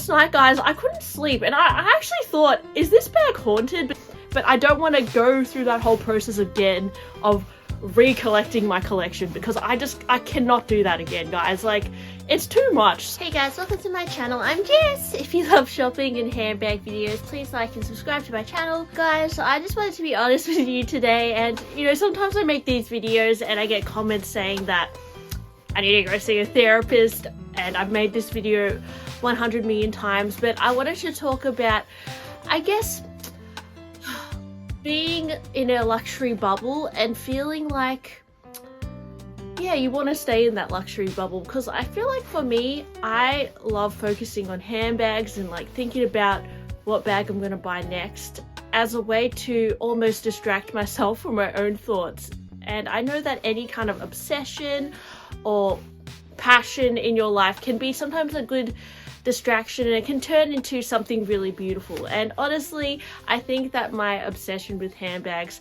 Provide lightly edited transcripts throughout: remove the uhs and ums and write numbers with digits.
last night, guys, I couldn't sleep, and I actually thought, is this bag haunted? But I don't want to go through that whole process again of recollecting my collection, because I cannot do that again, guys. Like, it's too much. Hey guys, welcome to my channel. I'm Jess. If you love shopping and handbag videos, please like and subscribe to my channel. Guys, I just wanted to be honest with you today, and you know, sometimes I make these videos and I get comments saying that I need to go see a therapist, and I've made this video 100 million times, but I wanted to talk about, I guess, being in a luxury bubble and feeling like, yeah, you want to stay in that luxury bubble. Because I feel like for me, I love focusing on handbags and like thinking about what bag I'm going to buy next as a way to almost distract myself from my own thoughts. And I know that any kind of obsession or passion in your life can be sometimes a good distraction, and it can turn into something really beautiful. And honestly, I think that my obsession with handbags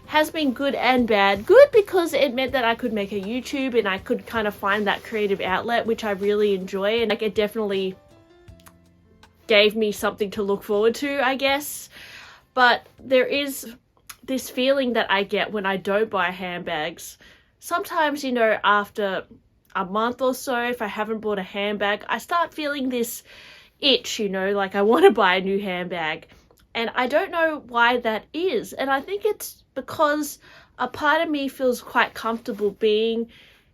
has been good and bad. Good because it meant that I could make a YouTube and I could kind of find that creative outlet, which I really enjoy, and like it definitely gave me something to look forward to, I guess. But there is this feeling that I get when I don't buy handbags. Sometimes, you know, after a month or so, if I haven't bought a handbag, I start feeling this itch, you know, like I want to buy a new handbag. And I don't know why that is. And I think it's because a part of me feels quite comfortable being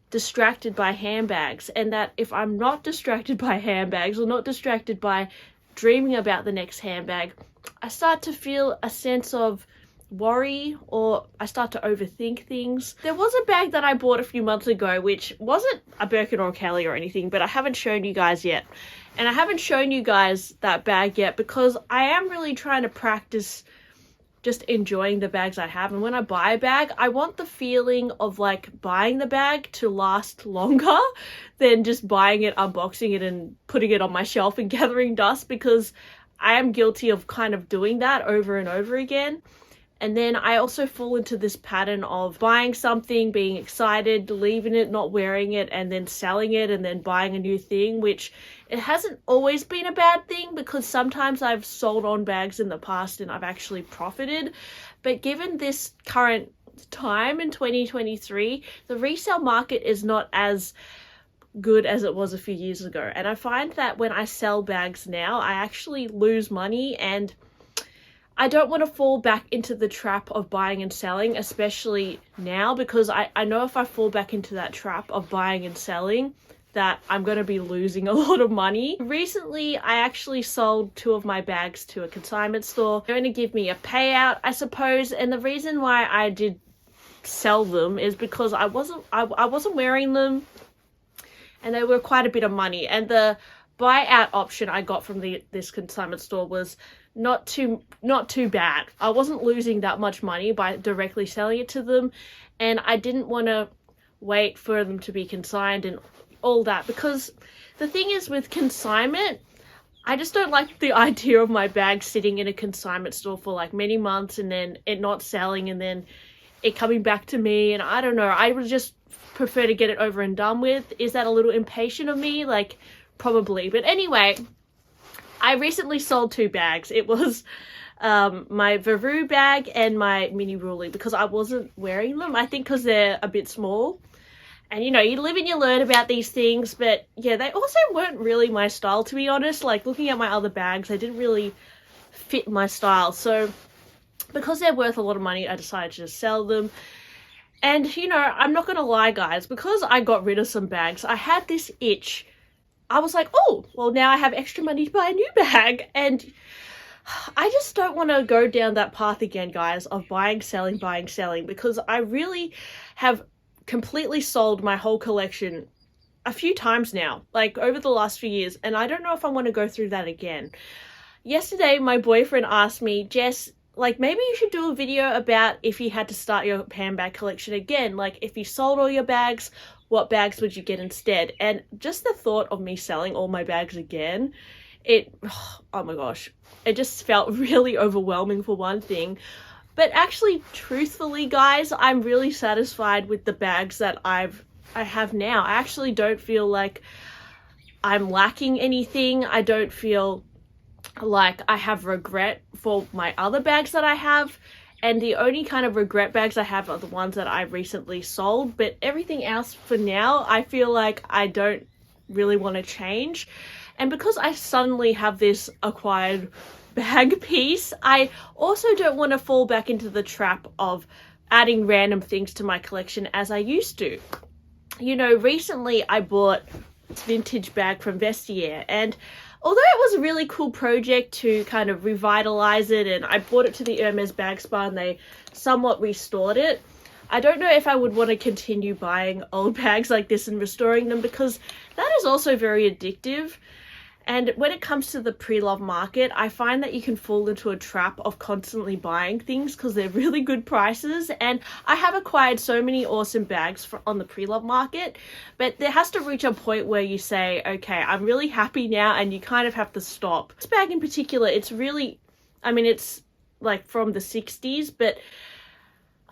distracted by handbags, and that if I'm not distracted by handbags or not distracted by dreaming about the next handbag, I start to feel a sense of worry, or I start to overthink things. There was a bag that I bought a few months ago, which wasn't a Birkin or Kelly or anything, but I haven't shown you guys yet. And I haven't shown you guys that bag yet because I am really trying to practice just enjoying the bags I have. And when I buy a bag, I want the feeling of like buying the bag to last longer than just buying it, unboxing it and putting it on my shelf and gathering dust, because I am guilty of kind of doing that over and over again. And then I also fall into this pattern of buying something, being excited, leaving it, not wearing it, and then selling it and then buying a new thing, which it hasn't always been a bad thing, because sometimes I've sold on bags in the past and I've actually profited. But given this current time in 2023, the resale market is not as good as it was a few years ago. And I find that when I sell bags now, I actually lose money, and I don't want to fall back into the trap of buying and selling, especially now, because I know if I fall back into that trap of buying and selling, that I'm going to be losing a lot of money. Recently, I actually sold 2 of my bags to a consignment store. They're going to give me a payout, I suppose, and the reason why I did sell them is because I wasn't wearing them, and they were quite a bit of money. And the buyout option I got from this consignment store was not too bad. I wasn't losing that much money by directly selling it to them, and I didn't want to wait for them to be consigned and all that, because the thing is with consignment, I just don't like the idea of my bag sitting in a consignment store for like many months and then it not selling and then it coming back to me, and I don't know, I would just prefer to get it over and done with. Is that a little impatient of me? Like, probably. But anyway, I recently sold 2 bags. It was my Veru bag and my mini Ruly, because I wasn't wearing them. I think because they're a bit small. And you know, you live and you learn about these things. But yeah, they also weren't really my style, to be honest. Like, looking at my other bags, they didn't really fit my style. So because they're worth a lot of money, I decided to just sell them. And you know, I'm not gonna lie, guys, because I got rid of some bags, I had this itch. I was like, oh, well, now I have extra money to buy a new bag. And I just don't want to go down that path again, guys, of buying, selling, because I really have completely sold my whole collection a few times now, like over the last few years. And I don't know if I want to go through that again. Yesterday, my boyfriend asked me, Jess, like, maybe you should do a video about if you had to start your handbag collection again. Like, if you sold all your bags, what bags would you get instead? And just the thought of me selling all my bags again, oh my gosh, it just felt really overwhelming for one thing. But actually, truthfully, guys, I'm really satisfied with the bags that I have now. I actually don't feel like I'm lacking anything. I don't feel like I have regret for my other bags that I have. And the only kind of regret bags I have are the ones that I recently sold. But everything else for now, I feel like I don't really want to change. And because I suddenly have this acquired bag piece, I also don't want to fall back into the trap of adding random things to my collection as I used to. You know, recently I bought this vintage bag from Vestiaire, and although it was a really cool project to kind of revitalize it, and I brought it to the Hermes Bag Spa and they somewhat restored it, I don't know if I would want to continue buying old bags like this and restoring them, because that is also very addictive. And when it comes to the pre-love market, I find that you can fall into a trap of constantly buying things because they're really good prices. And I have acquired so many awesome bags on the pre-love market, but there has to reach a point where you say, okay, I'm really happy now, and you kind of have to stop. This bag in particular, it's really, I mean, it's like from the 60s, but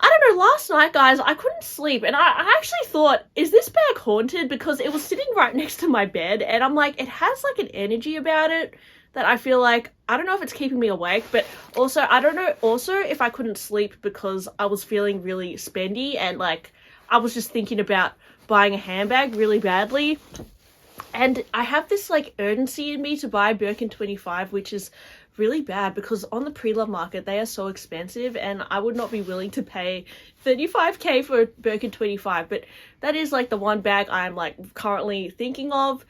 I don't know, last night, guys, I couldn't sleep, and I actually thought, is this bag haunted? Because it was sitting right next to my bed, and I'm like, it has like an energy about it that I feel like, I don't know if it's keeping me awake, but also, I don't know also if I couldn't sleep because I was feeling really spendy, and like, I was just thinking about buying a handbag really badly. And I have this like urgency in me to buy Birkin 25, which is really bad because on the pre-love market they are so expensive, and I would not be willing to pay 35k for a Birkin 25. But that is like the one bag I'm like currently thinking of,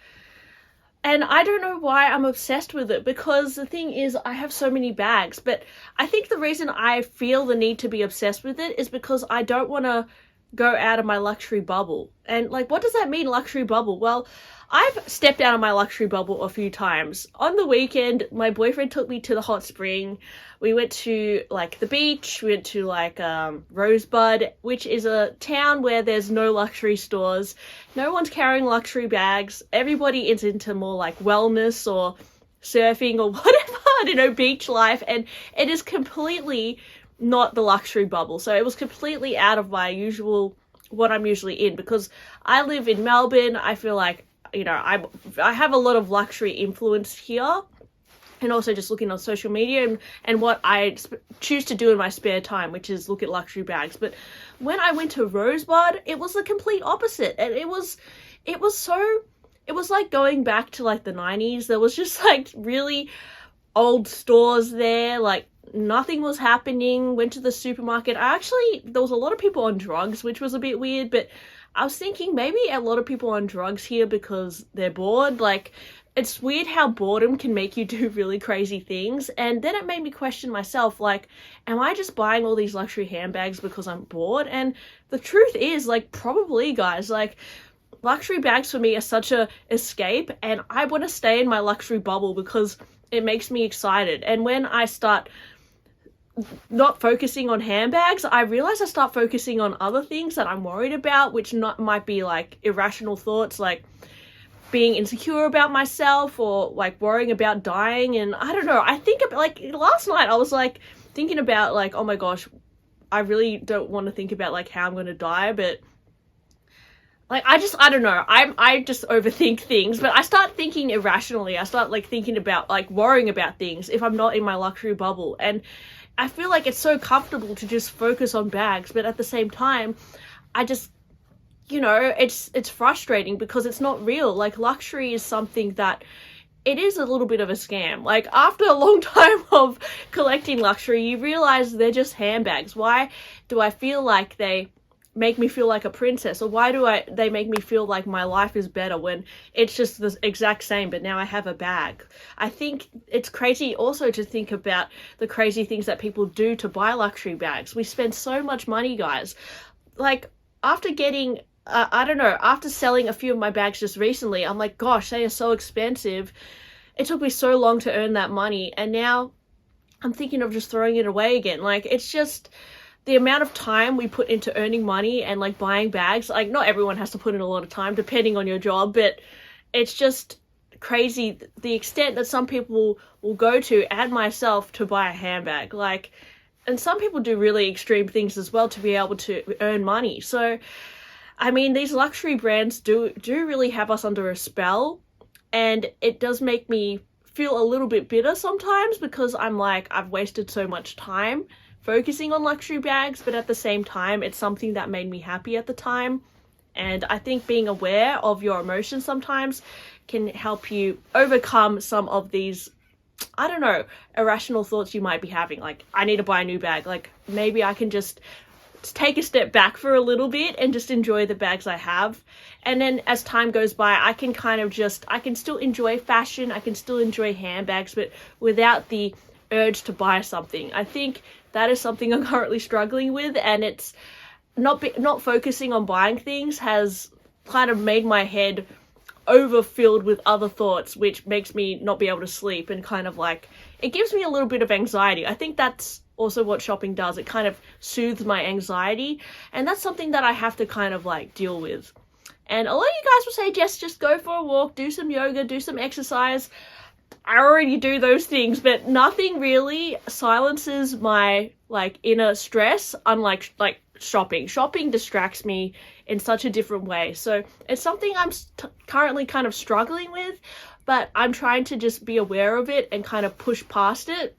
and I don't know why I'm obsessed with it, because the thing is I have so many bags. But I think the reason I feel the need to be obsessed with it is because I don't want to go out of my luxury bubble. And like, what does that mean, luxury bubble? Well, I've stepped out of my luxury bubble a few times. On the weekend, my boyfriend took me to the hot spring. We went to like the beach. We went to like Rosebud, which is a town where there's no luxury stores. No one's carrying luxury bags. Everybody is into more like wellness or surfing or whatever, I don't know, beach life. And it is completely not the luxury bubble. So it was completely out of my usual, what I'm usually in, because I live in Melbourne. I feel like, you know, I have a lot of luxury influence here, and also just looking on social media and what I choose to do in my spare time, which is look at luxury bags. But when I went to Rosebud, it was the complete opposite, and it was like going back to like the 90s. There was just like really old stores there, like nothing was happening. Went to the supermarket. There was a lot of people on drugs, which was a bit weird, but I was thinking maybe a lot of people on drugs here because they're bored. Like, it's weird how boredom can make you do really crazy things. And then it made me question myself, like, am I just buying all these luxury handbags because I'm bored? And the truth is, like, probably, guys, like, luxury bags for me are such a escape, and I want to stay in my luxury bubble because it makes me excited. And when I start not focusing on handbags, I realize I start focusing on other things that I'm worried about, which might be like irrational thoughts, like being insecure about myself or like worrying about dying. And I don't know, I think about, like last night I was like thinking about like, oh my gosh, I really don't want to think about like how I'm going to die, but like, I don't know. I just overthink things, but I start thinking irrationally. I start like thinking about like worrying about things if I'm not in my luxury bubble. And I feel like it's so comfortable to just focus on bags, but at the same time, I just, you know, it's frustrating because it's not real. Like, luxury is something that it is a little bit of a scam. Like, after a long time of collecting luxury, you realize they're just handbags. Why do I feel like they make me feel like a princess, or why do they make me feel like my life is better when it's just the exact same, but now I have a bag? I think it's crazy also to think about the crazy things that people do to buy luxury bags. We spend so much money, guys. Like, after getting after selling a few of my bags just recently, I'm like, gosh, they are so expensive. It took me so long to earn that money, and now I'm thinking of just throwing it away again. Like, it's just the amount of time we put into earning money and like buying bags. Like, not everyone has to put in a lot of time depending on your job, but it's just crazy the extent that some people will go to, and myself, to buy a handbag. Like, and some people do really extreme things as well to be able to earn money. So I mean, these luxury brands do really have us under a spell. and it does make me feel a little bit bitter sometimes because I'm like, I've wasted so much time focusing on luxury bags, but at the same time, it's something that made me happy at the time. And I think being aware of your emotions sometimes can help you overcome some of these, I don't know, irrational thoughts you might be having. Like, I need to buy a new bag. Like, maybe I can just take a step back for a little bit and just enjoy the bags I have. And then as time goes by, I can kind of just, I can still enjoy fashion, I can still enjoy handbags, but without the urge to buy something. I think that is something I'm currently struggling with, and it's not focusing on buying things has kind of made my head overfilled with other thoughts, which makes me not be able to sleep, and kind of like, it gives me a little bit of anxiety. I think that's also what shopping does. It kind of soothes my anxiety, and that's something that I have to kind of like deal with. And a lot of you guys will say, Jess, just go for a walk, do some yoga, do some exercise. I already do those things, but nothing really silences my like inner stress, unlike like shopping. Shopping distracts me in such a different way. So it's something I'm currently kind of struggling with, but I'm trying to just be aware of it and kind of push past it.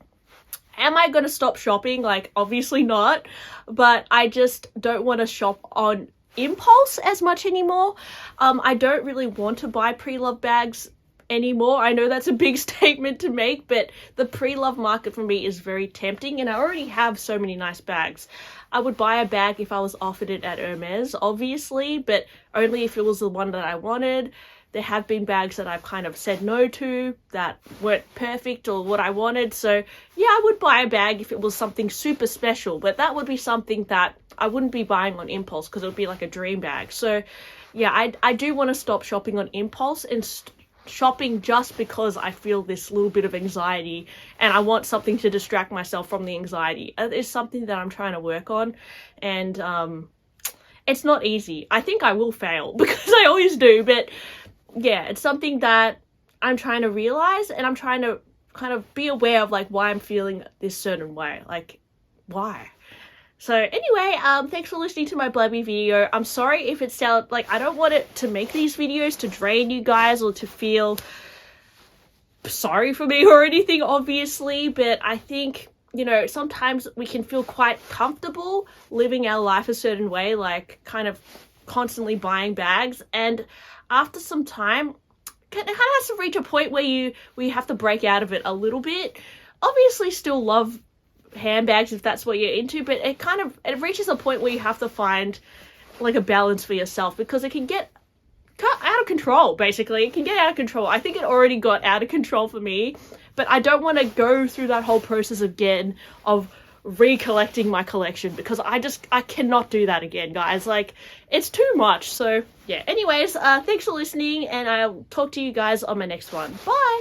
Am I going to stop shopping? Like, obviously not, but I just don't want to shop on impulse as much anymore. I don't really want to buy pre-loved bags anymore. I know that's a big statement to make, but the pre-loved market for me is very tempting, and I already have so many nice bags. I would buy a bag if I was offered it at Hermes, obviously, but only if it was the one that I wanted. There have been bags that I've kind of said no to that weren't perfect or what I wanted. So yeah, I would buy a bag if it was something super special, but that would be something that I wouldn't be buying on impulse because it would be like a dream bag. So yeah, I do want to stop shopping on impulse and shopping just because I feel this little bit of anxiety and I want something to distract myself from the anxiety. It's something that I'm trying to work on, and it's not easy. I think I will fail because I always do, but yeah, it's something that I'm trying to realize, and I'm trying to kind of be aware of like why I'm feeling this certain way, like why. So anyway, thanks for listening to my blabby video. I'm sorry if it sounds like, I don't want it to make these videos to drain you guys or to feel sorry for me or anything, obviously, but I think, you know, sometimes we can feel quite comfortable living our life a certain way, like kind of constantly buying bags, and after some time, it kind of has to reach a point where you have to break out of it a little bit. Obviously still love handbags if that's what you're into, but it reaches a point where you have to find like a balance for yourself, because it can get out of control. Basically, it can get out of control. I think it already got out of control for me, but I don't want to go through that whole process again of recollecting my collection, because I cannot do that again, guys. Like, it's too much. So yeah, anyways, thanks for listening, and I'll talk to you guys on my next one. Bye.